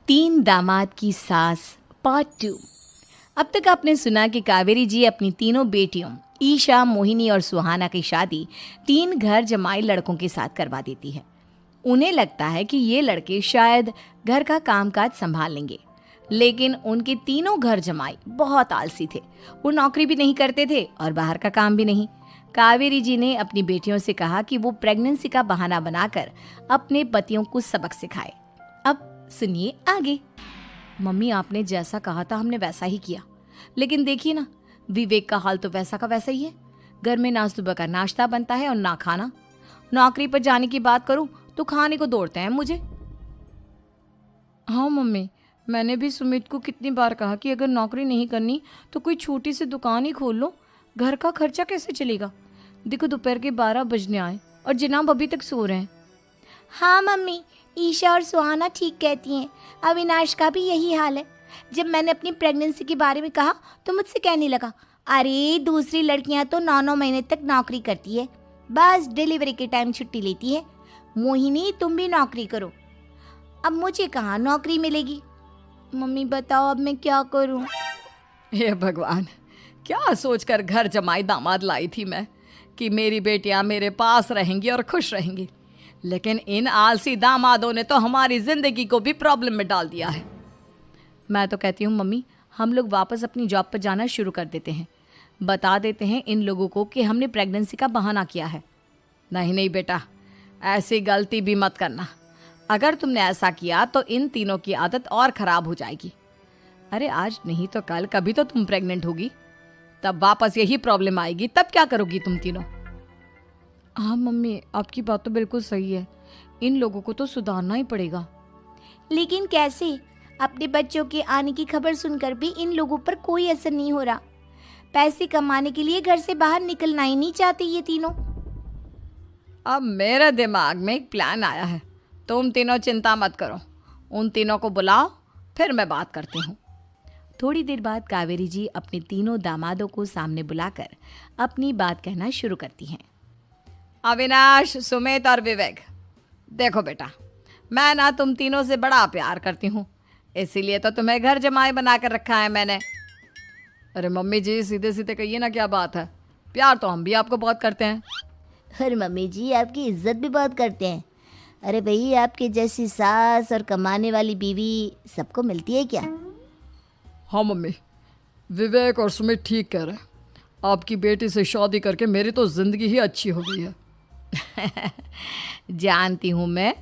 तीन दामाद की सास पार्ट 2। अब तक आपने सुना कि कावेरी जी अपनी तीनों बेटियों ईशा, मोहिनी और सुहाना की शादी तीन घर जमाई लड़कों के साथ करवा देती है। उन्हें लगता है कि ये लड़के शायद घर का कामकाज संभाल लेंगे, लेकिन उनके तीनों घर जमाई बहुत आलसी थे। वो नौकरी भी नहीं करते थे और बाहर का काम भी नहीं। कावेरी जी ने अपनी बेटियों से कहा कि वो प्रेगनेंसी का बहाना बनाकर अपने पतियों को सबक सिखाए। अब सुनिए आगे। मम्मी, आपने जैसा कहा था हमने वैसा ही किया, लेकिन देखिए ना, विवेक का हाल तो वैसा का वैसा ही है। घर में ना सुबह का नाश्ता बनता है और ना खाना। नौकरी पर जाने की बात करूं तो खाने को दौड़ते हैं मुझे। हाँ मम्मी, मैंने भी सुमित को कितनी बार कहा कि अगर नौकरी नहीं करनी तो कोई छोटी सी दुकान ही खोल लो, घर का खर्चा कैसे चलेगा। देखो दोपहर के 12 बजने आए और जनाब अभी तक सो रहे हैं। हाँ मम्मी, ईशा और सुहाना ठीक कहती हैं। अविनाश का भी यही हाल है। जब मैंने अपनी प्रेगनेंसी के बारे में कहा तो मुझसे कहने लगा, अरे दूसरी लड़कियां तो 9-9 महीने तक नौकरी करती है, बस डिलीवरी के टाइम छुट्टी लेती है। मोहिनी, तुम भी नौकरी करो। अब मुझे कहाँ नौकरी मिलेगी। मम्मी बताओ अब मैं क्या करूँ। हे भगवान, क्या सोचकर घर जमाई दामाद लाई थी मैं कि मेरी बेटियां मेरे पास रहेंगी और खुश रहेंगी, लेकिन इन आलसी दामादों ने तो हमारी जिंदगी को भी प्रॉब्लम में डाल दिया है। मैं तो कहती हूँ मम्मी, हम लोग वापस अपनी जॉब पर जाना शुरू कर देते हैं। बता देते हैं इन लोगों को कि हमने प्रेगनेंसी का बहाना किया है। नहीं नहीं बेटा, ऐसी गलती भी मत करना। अगर तुमने ऐसा किया तो इन तीनों की आदत और ख़राब हो जाएगी। अरे आज नहीं तो कल कभी तो तुम प्रेग्नेंट होगी, तब वापस यही प्रॉब्लम आएगी। तब क्या करोगी तुम तीनों। हाँ मम्मी, आपकी बात तो बिल्कुल सही है। इन लोगों को तो सुधारना ही पड़ेगा। लेकिन कैसे? अपने बच्चों के आने की खबर सुनकर भी इन लोगों पर कोई असर नहीं हो रहा। पैसे कमाने के लिए घर से बाहर निकलना ही नहीं चाहते ये तीनों। अब मेरे दिमाग में एक प्लान आया है। तुम तीनों चिंता मत करो, उन तीनों को बुलाओ, फिर मैं बात करती हूँ। थोड़ी देर बाद कावेरी जी अपने तीनों दामादों को सामने बुलाकर अपनी बात कहना शुरू करती हैं। अविनाश, सुमित और विवेक, देखो बेटा, मैं ना तुम तीनों से बड़ा प्यार करती हूँ, इसीलिए तो तुम्हें घर जमाई बना कर रखा है मैंने। अरे मम्मी जी, सीधे सीधे कहिए ना, क्या बात है। प्यार तो हम भी आपको बहुत करते हैं। अरे मम्मी जी, आपकी इज्जत भी बहुत करते हैं। अरे भाई, आपके जैसी सास और कमाने वाली बीवी सबको मिलती है क्या? हाँ मम्मी, विवेक और सुमित ठीक कह रहे हैं। आपकी बेटी से शादी करके मेरी तो ज़िंदगी ही अच्छी हो गई है। जानती हूँ मैं,